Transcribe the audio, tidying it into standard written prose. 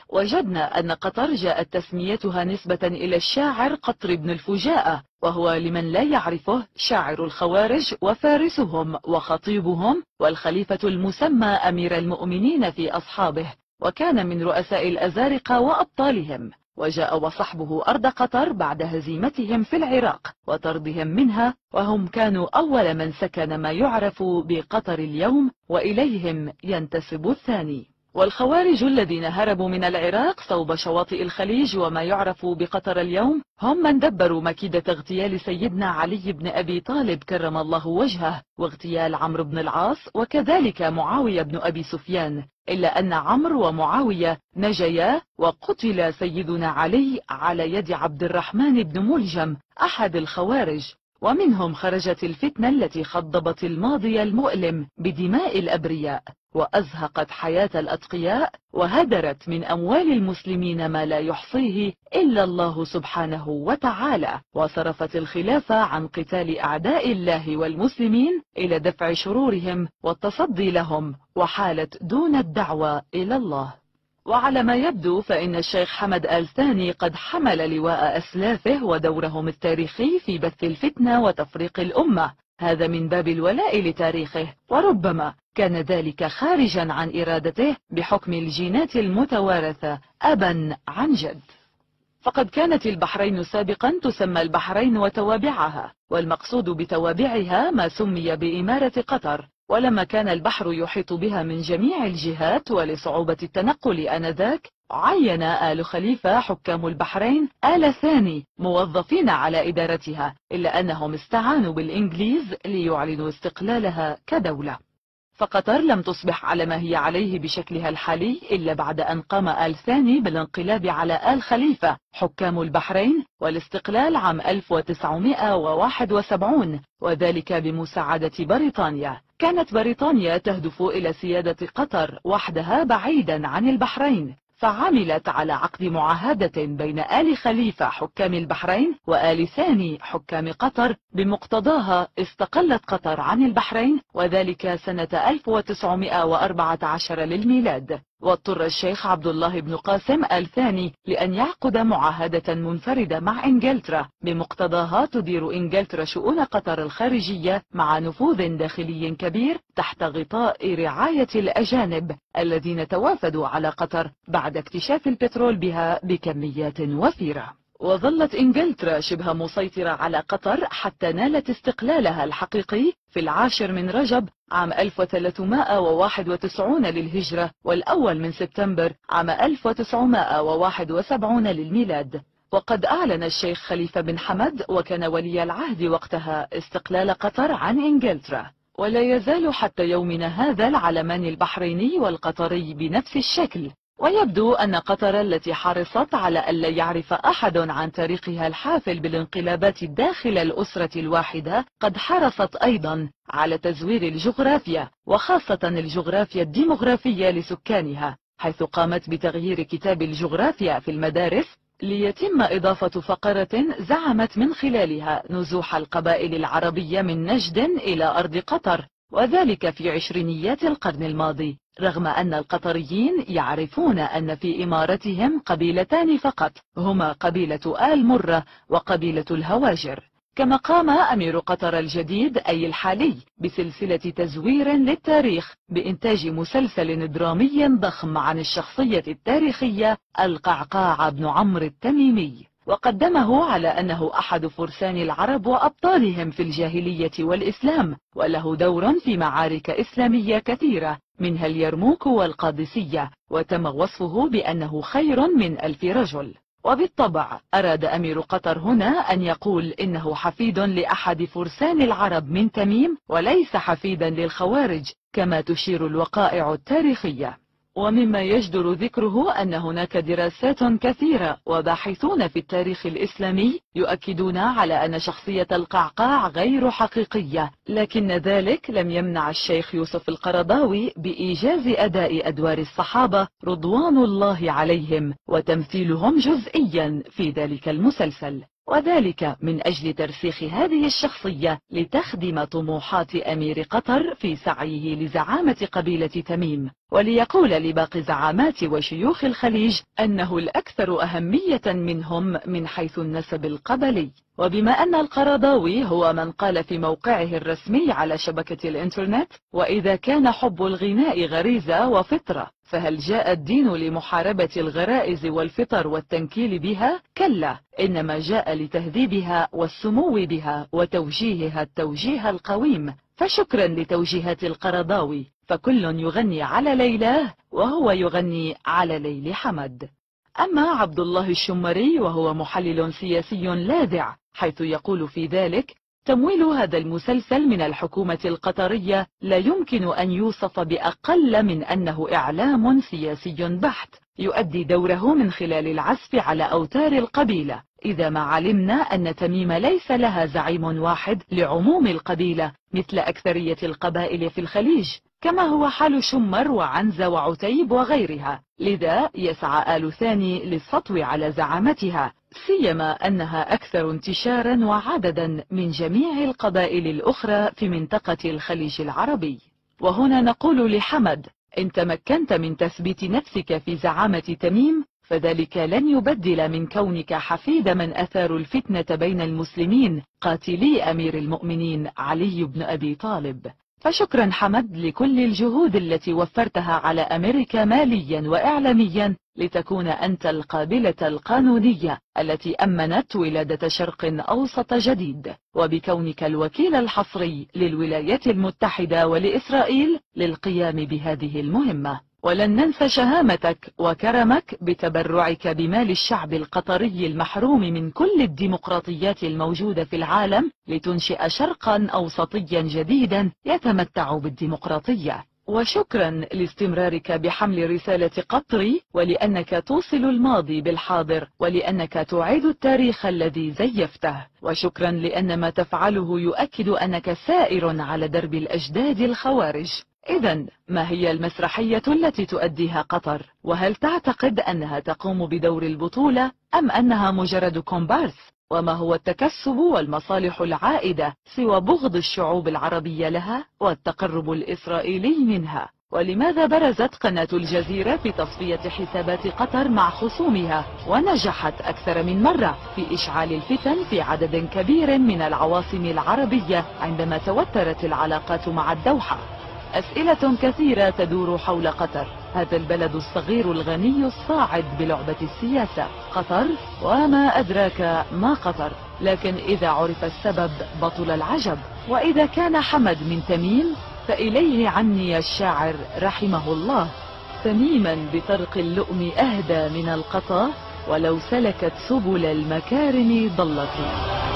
وجدنا أن قطر جاءت تسميتها نسبة إلى الشاعر قطر بن الفجاءة، وهو لمن لا يعرفه شاعر الخوارج وفارسهم وخطيبهم والخليفة المسمى أمير المؤمنين في أصحابه، وكان من رؤساء الأزارقة وأبطالهم، وجاء وصحبه أرض قطر بعد هزيمتهم في العراق وطردهم منها، وهم كانوا أول من سكن ما يعرف بقطر اليوم، وإليهم ينتسب الثاني. والخوارج الذين هربوا من العراق صوب شواطئ الخليج وما يعرف بقطر اليوم هم من دبروا مكيدة اغتيال سيدنا علي بن أبي طالب كرم الله وجهه، واغتيال عمرو بن العاص، وكذلك معاوية بن أبي سفيان، إلا أن عمرو ومعاوية نجيا، وقتل سيدنا علي على يد عبد الرحمن بن ملجم أحد الخوارج. ومنهم خرجت الفتنة التي خضبت الماضي المؤلم بدماء الأبرياء، وأزهقت حياة الأتقياء، وهدرت من أموال المسلمين ما لا يحصيه إلا الله سبحانه وتعالى، وصرفت الخلافة عن قتال أعداء الله والمسلمين إلى دفع شرورهم والتصدي لهم، وحالت دون الدعوة إلى الله. وعلى ما يبدو فإن الشيخ حمد آل ثاني قد حمل لواء أسلافه ودورهم التاريخي في بث الفتنة وتفريق الأمة، هذا من باب الولاء لتاريخه، وربما كان ذلك خارجا عن إرادته بحكم الجينات المتوارثة أبا عن جد. فقد كانت البحرين سابقا تسمى البحرين وتوابعها، والمقصود بتوابعها ما سمي بإمارة قطر، ولما كان البحر يحيط بها من جميع الجهات ولصعوبة التنقل آنذاك، عين آل خليفة حكام البحرين آل ثاني موظفين على إدارتها، إلا أنهم استعانوا بالإنجليز ليعلنوا استقلالها كدولة. فقطر لم تصبح على ما هي عليه بشكلها الحالي إلا بعد أن قام آل ثاني بالانقلاب على آل خليفة حكام البحرين والاستقلال عام 1971، وذلك بمساعدة بريطانيا. كانت بريطانيا تهدف إلى سيادة قطر وحدها بعيدا عن البحرين، فعملت على عقد معاهدة بين آل خليفة حكام البحرين وآل ثاني حكام قطر، بمقتضاها استقلت قطر عن البحرين، وذلك سنة 1914 للميلاد. واضطر الشيخ عبد الله بن قاسم آل ثاني لأن يعقد معاهدة منفردة مع إنجلترا، بمقتضاها تدير إنجلترا شؤون قطر الخارجية مع نفوذ داخلي كبير تحت غطاء رعاية الأجانب الذين توافدوا على قطر بعد اكتشاف البترول بها بكميات وفيرة. وظلت إنجلترا شبه مسيطرة على قطر حتى نالت استقلالها الحقيقي في 10 من رجب عام 1391 للهجرة، والأول من سبتمبر عام 1971 للميلاد. وقد أعلن الشيخ خليفة بن حمد وكان ولي العهد وقتها استقلال قطر عن إنجلترا، ولا يزال حتى يومنا هذا العلمان البحريني والقطري بنفس الشكل. ويبدو أن قطر التي حرصت على ألا يعرف أحد عن تاريخها الحافل بالانقلابات داخل الأسرة الواحدة قد حرصت أيضا على تزوير الجغرافيا، وخاصة الجغرافيا الديمغرافية لسكانها، حيث قامت بتغيير كتاب الجغرافيا في المدارس ليتم إضافة فقرة زعمت من خلالها نزوح القبائل العربية من نجد إلى أرض قطر، وذلك في عشرينيات القرن الماضي، رغم أن القطريين يعرفون أن في إمارتهم قبيلتان فقط، هما قبيلة آل مرة وقبيلة الهواجر. كما قام أمير قطر الجديد أي الحالي بسلسلة تزوير للتاريخ بإنتاج مسلسل درامي ضخم عن الشخصية التاريخية القعقاع بن عمرو التميمي، وقدمه على أنه أحد فرسان العرب وأبطالهم في الجاهلية والإسلام، وله دور في معارك إسلامية كثيرة منها اليرموك والقادسية، وتم وصفه بأنه خير من 1000 رجل. وبالطبع أراد أمير قطر هنا أن يقول إنه حفيد لأحد فرسان العرب من تميم، وليس حفيدا للخوارج كما تشير الوقائع التاريخية. ومما يجدر ذكره أن هناك دراسات كثيرة وباحثون في التاريخ الإسلامي يؤكدون على أن شخصية القعقاع غير حقيقية، لكن ذلك لم يمنع الشيخ يوسف القرضاوي بإيجاز أداء أدوار الصحابة رضوان الله عليهم وتمثيلهم جزئيا في ذلك المسلسل. وذلك من أجل ترسيخ هذه الشخصية لتخدم طموحات أمير قطر في سعيه لزعامة قبيلة تميم، وليقول لباقي زعامات وشيوخ الخليج أنه الأكثر أهمية منهم من حيث النسب القبلي. وبما أن القرضاوي هو من قال في موقعه الرسمي على شبكة الإنترنت: وإذا كان حب الغناء غريزة وفطرة، فهل جاء الدين لمحاربة الغرائز والفطر والتنكيل بها؟ كلا، إنما جاء لتهذيبها والسمو بها وتوجيهها التوجيه القويم. فشكرا لتوجيهات القرضاوي، فكل يغني على ليلاه وهو يغني على ليل حمد. أما عبد الله الشمري وهو محلل سياسي لاذع، حيث يقول في ذلك: تمويل هذا المسلسل من الحكومة القطرية لا يمكن أن يوصف بأقل من أنه إعلام سياسي بحت، يؤدي دوره من خلال العزف على أوتار القبيلة، إذا ما علمنا أن تميم ليس لها زعيم واحد لعموم القبيلة مثل أكثرية القبائل في الخليج، كما هو حال شمر وعنزة وعتيب وغيرها. لذا يسعى آل ثاني للسطو على زعامتها، سيما أنها أكثر انتشارا وعددا من جميع القبائل الأخرى في منطقة الخليج العربي. وهنا نقول لحمد: إن تمكنت من تثبيت نفسك في زعامة تميم، فذلك لن يبدل من كونك حفيد من أثاروا الفتنة بين المسلمين قاتلي أمير المؤمنين علي بن أبي طالب. فشكرا حمد لكل الجهود التي وفرتها على أمريكا ماليا وإعلاميا لتكون أنت القابلة القانونية التي أمنت ولادة شرق أوسط جديد، وبكونك الوكيل الحصري للولايات المتحدة ولإسرائيل للقيام بهذه المهمة. ولن ننسى شهامتك وكرمك بتبرعك بمال الشعب القطري المحروم من كل الديمقراطيات الموجودة في العالم لتنشئ شرقا أوسطيا جديدا يتمتع بالديمقراطية. وشكرا لاستمرارك بحمل رسالة قطري، ولأنك توصل الماضي بالحاضر، ولأنك تعيد التاريخ الذي زيفته. وشكرا لأن ما تفعله يؤكد أنك سائر على درب الأجداد الخوارج. إذن ما هي المسرحية التي تؤديها قطر؟ وهل تعتقد أنها تقوم بدور البطولة أم أنها مجرد كومبارس؟ وما هو التكسب والمصالح العائدة سوى بغض الشعوب العربية لها والتقرب الإسرائيلي منها؟ ولماذا برزت قناة الجزيرة في تصفية حسابات قطر مع خصومها ونجحت أكثر من مرة في إشعال الفتن في عدد كبير من العواصم العربية عندما توترت العلاقات مع الدوحة؟ أسئلة كثيرة تدور حول قطر، هذا البلد الصغير الغني الصاعد بلعبة السياسة. قطر وما أدراك ما قطر، لكن إذا عرف السبب بطل العجب. وإذا كان حمد من تميم فإليه عني الشاعر رحمه الله: تميما بطرق اللؤم أهدى من القطا، ولو سلكت سبل المكارم ضلت.